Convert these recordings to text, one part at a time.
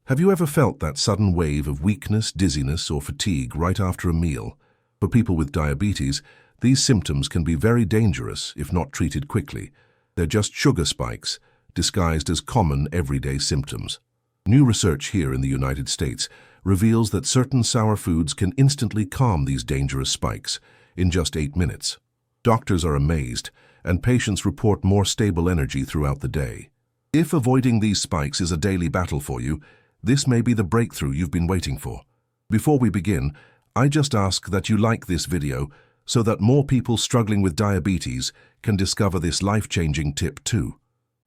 Have you ever felt that sudden wave of weakness, dizziness, or fatigue right after a meal? For people with diabetes, these symptoms can be very dangerous if not treated quickly. They're just sugar spikes, disguised as common everyday symptoms. New research here in the United States reveals that certain sour foods can instantly calm these dangerous spikes in just 8 minutes. Doctors are amazed, and patients report more stable energy throughout the day. If avoiding these spikes is a daily battle for you, this may be the breakthrough you've been waiting for. Before we begin, I just ask that you like this video so that more people struggling with diabetes can discover this life-changing tip too.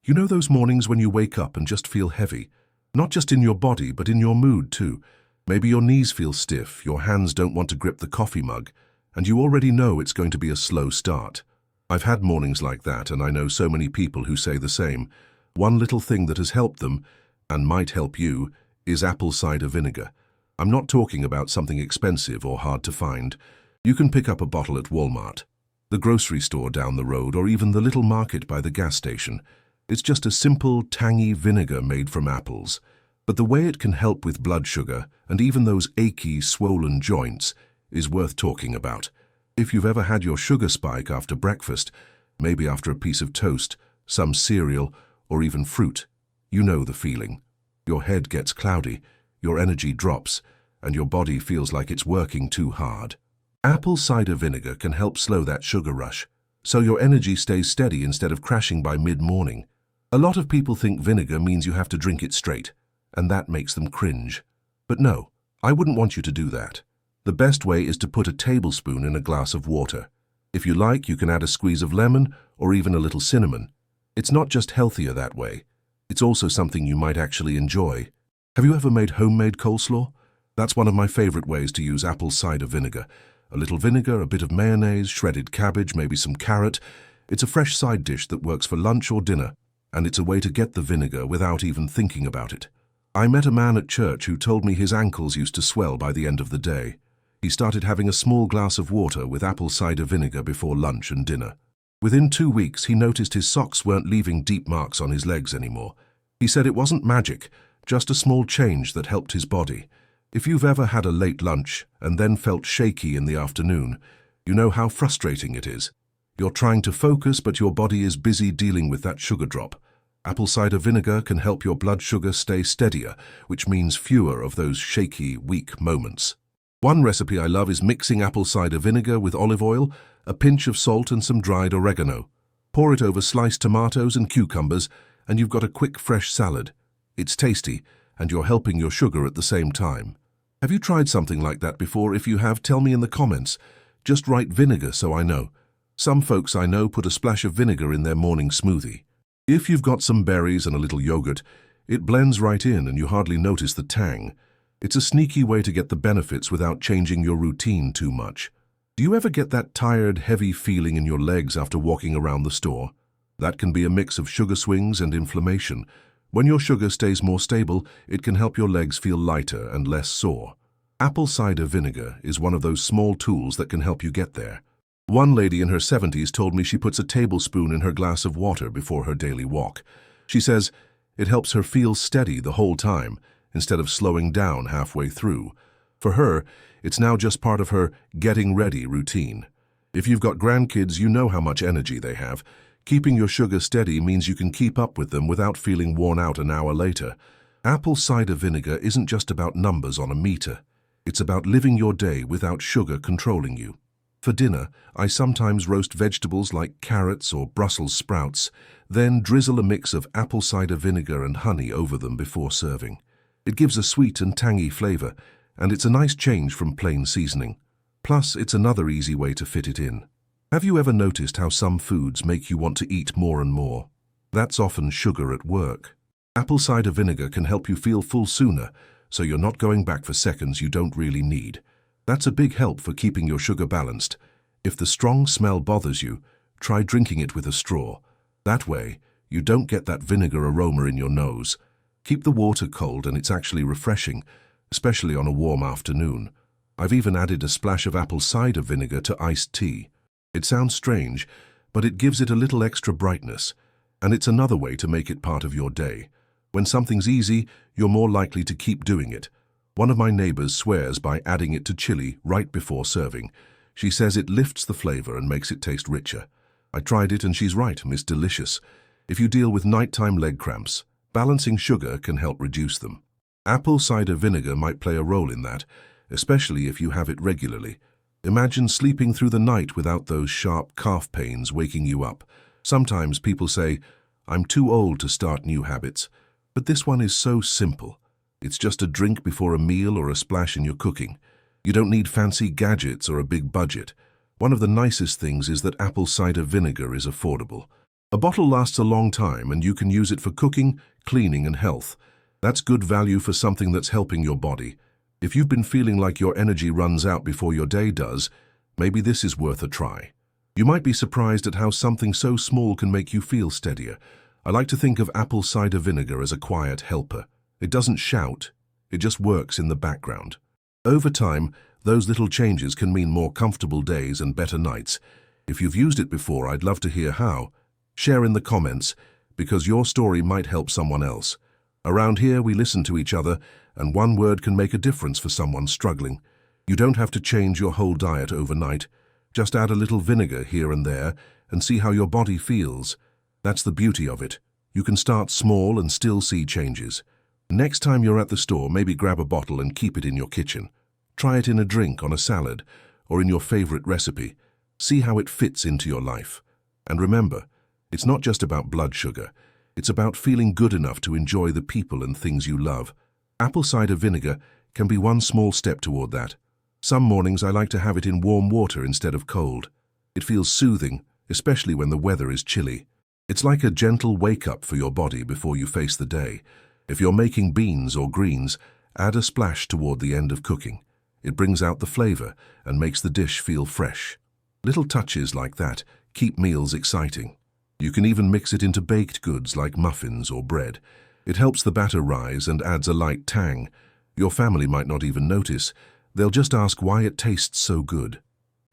You know those mornings when you wake up and just feel heavy? Not just in your body, but in your mood too. Maybe your knees feel stiff, your hands don't want to grip the coffee mug, and you already know it's going to be a slow start. I've had mornings like that, and I know so many people who say the same. One little thing that has helped them, and might help you, is apple cider vinegar. I'm not talking about something expensive or hard to find. You can pick up a bottle at Walmart, the grocery store down the road, or even the little market by the gas station. It's just a simple, tangy vinegar made from apples. But the way it can help with blood sugar and even those achy, swollen joints is worth talking about. If you've ever had your sugar spike after breakfast, maybe after a piece of toast, some cereal, or even fruit, you know the feeling. Your head gets cloudy, your energy drops, and your body feels like it's working too hard. Apple cider vinegar can help slow that sugar rush, so your energy stays steady instead of crashing by mid-morning. A lot of people think vinegar means you have to drink it straight, and that makes them cringe. But no, I wouldn't want you to do that. The best way is to put a tablespoon in a glass of water. If you like, you can add a squeeze of lemon or even a little cinnamon. It's not just healthier that way. It's also something you might actually enjoy. Have you ever made homemade coleslaw? That's one of my favorite ways to use apple cider vinegar. A little vinegar, a bit of mayonnaise, shredded cabbage, maybe some carrot. It's a fresh side dish that works for lunch or dinner, and it's a way to get the vinegar without even thinking about it. I met a man at church who told me his ankles used to swell by the end of the day. He started having a small glass of water with apple cider vinegar before lunch and dinner. Within 2 weeks, he noticed his socks weren't leaving deep marks on his legs anymore. He said it wasn't magic, just a small change that helped his body. If you've ever had a late lunch and then felt shaky in the afternoon, you know how frustrating it is. You're trying to focus, but your body is busy dealing with that sugar drop. Apple cider vinegar can help your blood sugar stay steadier, which means fewer of those shaky, weak moments. One recipe I love is mixing apple cider vinegar with olive oil, a pinch of salt and some dried oregano. Pour it over sliced tomatoes and cucumbers, and you've got a quick, fresh salad. It's tasty, and you're helping your sugar at the same time. Have you tried something like that before? If you have, tell me in the comments. Just write vinegar so I know. Some folks I know put a splash of vinegar in their morning smoothie. If you've got some berries and a little yogurt, it blends right in and you hardly notice the tang. It's a sneaky way to get the benefits without changing your routine too much. Do you ever get that tired, heavy feeling in your legs after walking around the store? That can be a mix of sugar swings and inflammation. When your sugar stays more stable, it can help your legs feel lighter and less sore. Apple cider vinegar is one of those small tools that can help you get there. One lady in her 70s told me she puts a tablespoon in her glass of water before her daily walk. She says it helps her feel steady the whole time, instead of slowing down halfway through. For her, it's now just part of her getting ready routine. If you've got grandkids, you know how much energy they have. Keeping your sugar steady means you can keep up with them without feeling worn out an hour later. Apple cider vinegar isn't just about numbers on a meter. It's about living your day without sugar controlling you. For dinner, I sometimes roast vegetables like carrots or Brussels sprouts, then drizzle a mix of apple cider vinegar and honey over them before serving. It gives a sweet and tangy flavor, and it's a nice change from plain seasoning. Plus, it's another easy way to fit it in. Have you ever noticed how some foods make you want to eat more and more? That's often sugar at work. Apple cider vinegar can help you feel full sooner, so you're not going back for seconds you don't really need. That's a big help for keeping your sugar balanced. If the strong smell bothers you, try drinking it with a straw. That way, you don't get that vinegar aroma in your nose. Keep the water cold and it's actually refreshing, especially on a warm afternoon. I've even added a splash of apple cider vinegar to iced tea. It sounds strange, but it gives it a little extra brightness, and it's another way to make it part of your day. When something's easy, you're more likely to keep doing it. One of my neighbors swears by adding it to chili right before serving. She says it lifts the flavor and makes it taste richer. I tried it and she's right, it's delicious. If you deal with nighttime leg cramps, balancing sugar can help reduce them. Apple cider vinegar might play a role in that, especially if you have it regularly. Imagine sleeping through the night without those sharp calf pains waking you up. Sometimes people say, "I'm too old to start new habits," but this one is so simple. It's just a drink before a meal or a splash in your cooking. You don't need fancy gadgets or a big budget. One of the nicest things is that apple cider vinegar is affordable. A bottle lasts a long time and you can use it for cooking, cleaning and health. That's good value for something that's helping your body. If you've been feeling like your energy runs out before your day does, maybe this is worth a try. You might be surprised at how something so small can make you feel steadier. I like to think of apple cider vinegar as a quiet helper. It doesn't shout, it just works in the background. Over time, those little changes can mean more comfortable days and better nights. If you've used it before, I'd love to hear how. Share in the comments, because your story might help someone else. Around here, we listen to each other, and one word can make a difference for someone struggling. You don't have to change your whole diet overnight. Just add a little vinegar here and there and see how your body feels. That's the beauty of it. You can start small and still see changes. Next time you're at the store, maybe grab a bottle and keep it in your kitchen. Try it in a drink, on a salad, or in your favorite recipe. See how it fits into your life. And remember, it's not just about blood sugar. It's about feeling good enough to enjoy the people and things you love. Apple cider vinegar can be one small step toward that. Some mornings I like to have it in warm water instead of cold. It feels soothing, especially when the weather is chilly. It's like a gentle wake-up for your body before you face the day. If you're making beans or greens, add a splash toward the end of cooking. It brings out the flavor and makes the dish feel fresh. Little touches like that keep meals exciting. You can even mix it into baked goods like muffins or bread. It helps the batter rise and adds a light tang. Your family might not even notice. They'll just ask why it tastes so good.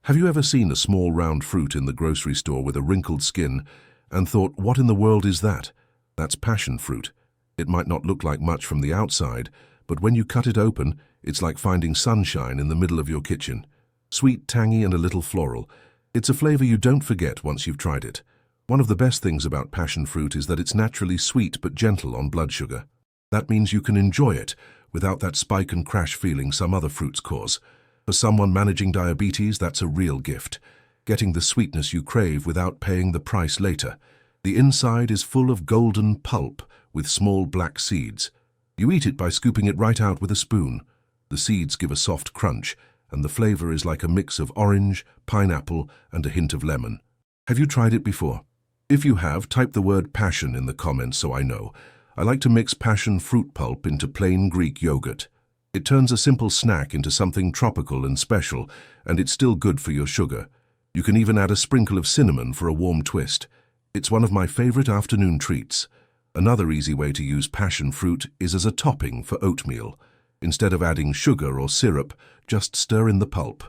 Have you ever seen a small round fruit in the grocery store with a wrinkled skin and thought, what in the world is that? That's passion fruit. It might not look like much from the outside, but when you cut it open, it's like finding sunshine in the middle of your kitchen. Sweet, tangy, and a little floral. It's a flavor you don't forget once you've tried it. One of the best things about passion fruit is that it's naturally sweet but gentle on blood sugar. That means you can enjoy it without that spike and crash feeling some other fruits cause. For someone managing diabetes, that's a real gift. Getting the sweetness you crave without paying the price later. The inside is full of golden pulp with small black seeds. You eat it by scooping it right out with a spoon. The seeds give a soft crunch, and the flavor is like a mix of orange, pineapple, and a hint of lemon. Have you tried it before? If you have, type the word passion in the comments so I know. I like to mix passion fruit pulp into plain Greek yogurt. It turns a simple snack into something tropical and special, and it's still good for your sugar. You can even add a sprinkle of cinnamon for a warm twist. It's one of my favorite afternoon treats. Another easy way to use passion fruit is as a topping for oatmeal. Instead of adding sugar or syrup, just stir in the pulp.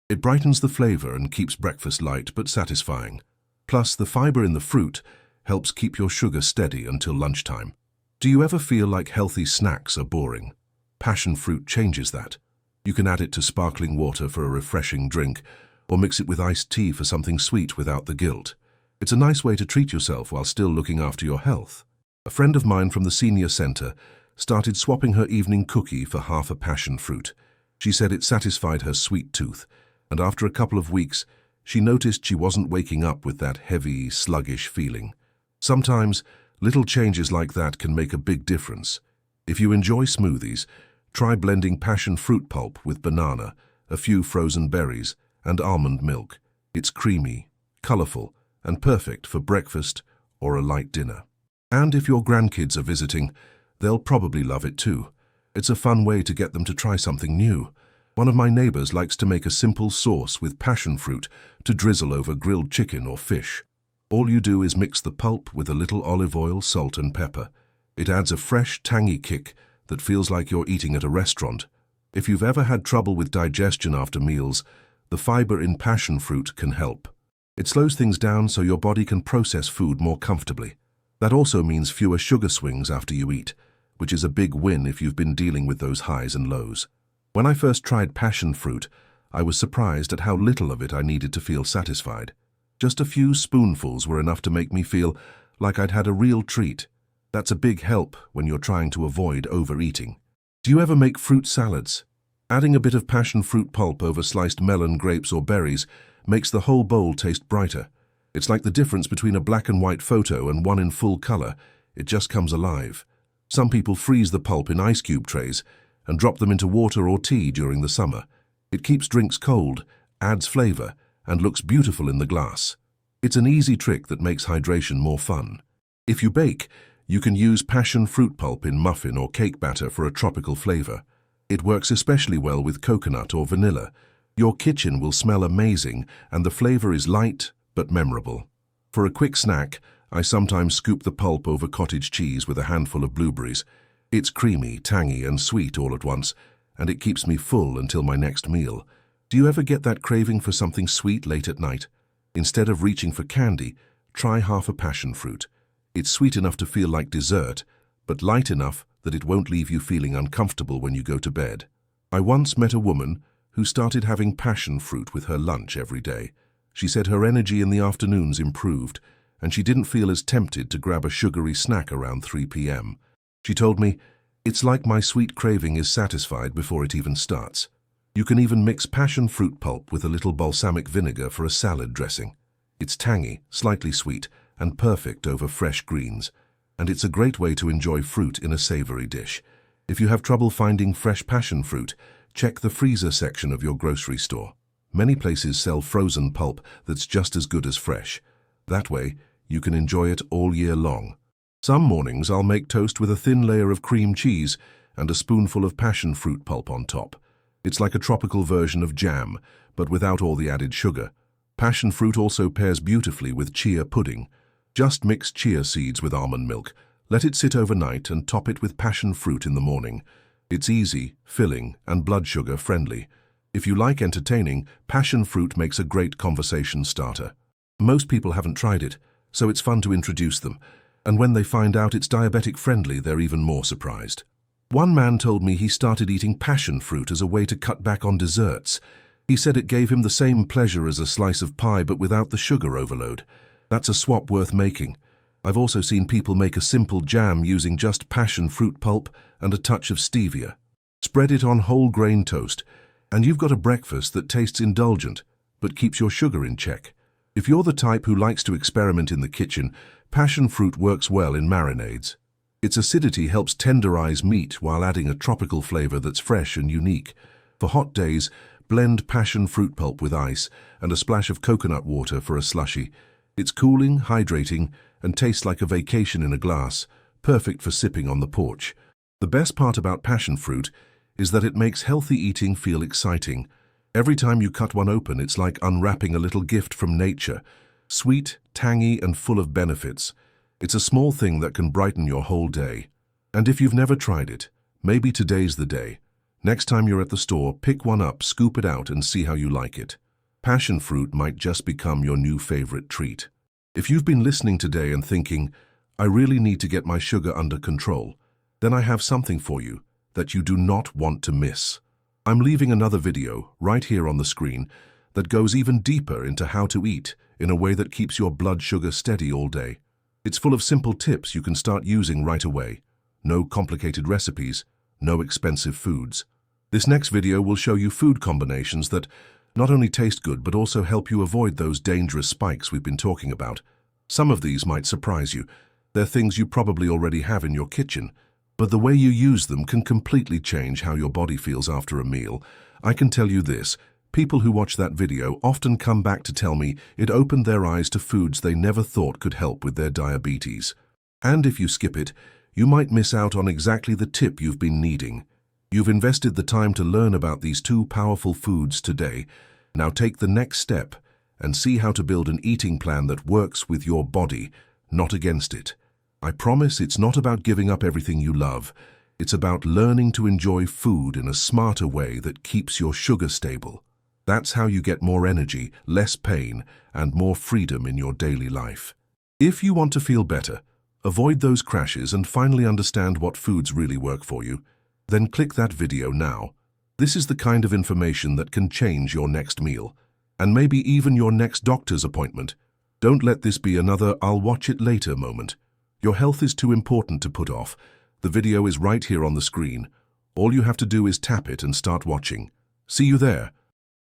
It brightens the flavor and keeps breakfast light but satisfying. Plus, the fiber in the fruit helps keep your sugar steady until lunchtime. Do you ever feel like healthy snacks are boring? Passion fruit changes that. You can add it to sparkling water for a refreshing drink, or mix it with iced tea for something sweet without the guilt. It's a nice way to treat yourself while still looking after your health. A friend of mine from the senior center started swapping her evening cookie for half a passion fruit. She said it satisfied her sweet tooth, and after a couple of weeks, she noticed she wasn't waking up with that heavy, sluggish feeling. Sometimes, little changes like that can make a big difference. If you enjoy smoothies, try blending passion fruit pulp with banana, a few frozen berries, and almond milk. It's creamy, colorful, and perfect for breakfast or a light dinner. And if your grandkids are visiting, they'll probably love it too. It's a fun way to get them to try something new. One of my neighbors likes to make a simple sauce with passion fruit to drizzle over grilled chicken or fish. All you do is mix the pulp with a little olive oil, salt and pepper. It adds a fresh, tangy kick that feels like you're eating at a restaurant. If you've ever had trouble with digestion after meals, the fiber in passion fruit can help. It slows things down so your body can process food more comfortably. That also means fewer sugar swings after you eat, which is a big win if you've been dealing with those highs and lows. When I first tried passion fruit, I was surprised at how little of it I needed to feel satisfied. Just a few spoonfuls were enough to make me feel like I'd had a real treat. That's a big help when you're trying to avoid overeating. Do you ever make fruit salads? Adding a bit of passion fruit pulp over sliced melon, grapes, or berries makes the whole bowl taste brighter. It's like the difference between a black and white photo and one in full color. It just comes alive. Some people freeze the pulp in ice cube trays and drop them into water or tea during the summer. It keeps drinks cold, adds flavor, and looks beautiful in the glass. It's an easy trick that makes hydration more fun. If you bake, you can use passion fruit pulp in muffin or cake batter for a tropical flavor. It works especially well with coconut or vanilla. Your kitchen will smell amazing, and the flavor is light but memorable. For a quick snack, I sometimes scoop the pulp over cottage cheese with a handful of blueberries. It's creamy, tangy, and sweet all at once, and it keeps me full until my next meal. Do you ever get that craving for something sweet late at night? Instead of reaching for candy, try half a passion fruit. It's sweet enough to feel like dessert, but light enough that it won't leave you feeling uncomfortable when you go to bed. I once met a woman who started having passion fruit with her lunch every day. She said her energy in the afternoons improved, and she didn't feel as tempted to grab a sugary snack around 3 p.m. She told me, "It's like my sweet craving is satisfied before it even starts." You can even mix passion fruit pulp with a little balsamic vinegar for a salad dressing. It's tangy, slightly sweet, and perfect over fresh greens. And it's a great way to enjoy fruit in a savory dish. If you have trouble finding fresh passion fruit, check the freezer section of your grocery store. Many places sell frozen pulp that's just as good as fresh. That way, you can enjoy it all year long. Some mornings I'll make toast with a thin layer of cream cheese and a spoonful of passion fruit pulp on top. It's like a tropical version of jam, but without all the added sugar. Passion fruit also pairs beautifully with chia pudding. Just mix chia seeds with almond milk, let it sit overnight, and top it with passion fruit in the morning. It's easy, filling, and blood sugar friendly. If you like entertaining, passion fruit makes a great conversation starter. Most people haven't tried it, so it's fun to introduce them. And when they find out it's diabetic friendly, they're even more surprised. One man told me he started eating passion fruit as a way to cut back on desserts. He said it gave him the same pleasure as a slice of pie but without the sugar overload. That's a swap worth making. I've also seen people make a simple jam using just passion fruit pulp and a touch of stevia. Spread it on whole grain toast, and you've got a breakfast that tastes indulgent but keeps your sugar in check. If you're the type who likes to experiment in the kitchen, passion fruit works well in marinades. Its acidity helps tenderize meat while adding a tropical flavor that's fresh and unique. For hot days, blend passion fruit pulp with ice and a splash of coconut water for a slushie. It's cooling, hydrating, and tastes like a vacation in a glass, perfect for sipping on the porch. The best part about passion fruit is that it makes healthy eating feel exciting. Every time you cut one open, it's like unwrapping a little gift from nature. Sweet, tangy, and full of benefits. It's a small thing that can brighten your whole day. And if you've never tried it, maybe today's the day. Next time you're at the store, pick one up, scoop it out, and see how you like it. Passion fruit might just become your new favorite treat. If you've been listening today and thinking, "I really need to get my sugar under control," then I have something for you that you do not want to miss. I'm leaving another video right here on the screen that goes even deeper into how to eat in a way that keeps your blood sugar steady all day. It's full of simple tips you can start using right away. No complicated recipes, no expensive foods. This next video will show you food combinations that not only taste good but also help you avoid those dangerous spikes we've been talking about. Some of these might surprise you. They're things you probably already have in your kitchen, but the way you use them can completely change how your body feels after a meal. I can tell you this. People who watch that video often come back to tell me it opened their eyes to foods they never thought could help with their diabetes. And if you skip it, you might miss out on exactly the tip you've been needing. You've invested the time to learn about these two powerful foods today. Now take the next step and see how to build an eating plan that works with your body, not against it. I promise it's not about giving up everything you love. It's about learning to enjoy food in a smarter way that keeps your sugar stable. That's how you get more energy, less pain, and more freedom in your daily life. If you want to feel better, Avoid those crashes and finally understand what foods really work for you. Then click that video now. This is the kind of information that can change your next meal, and maybe even your next doctor's appointment. Don't let this be another "I'll watch it later" moment. Your health is too important to put off. The video is right here on the screen. All you have to do is tap it and start watching. See you there.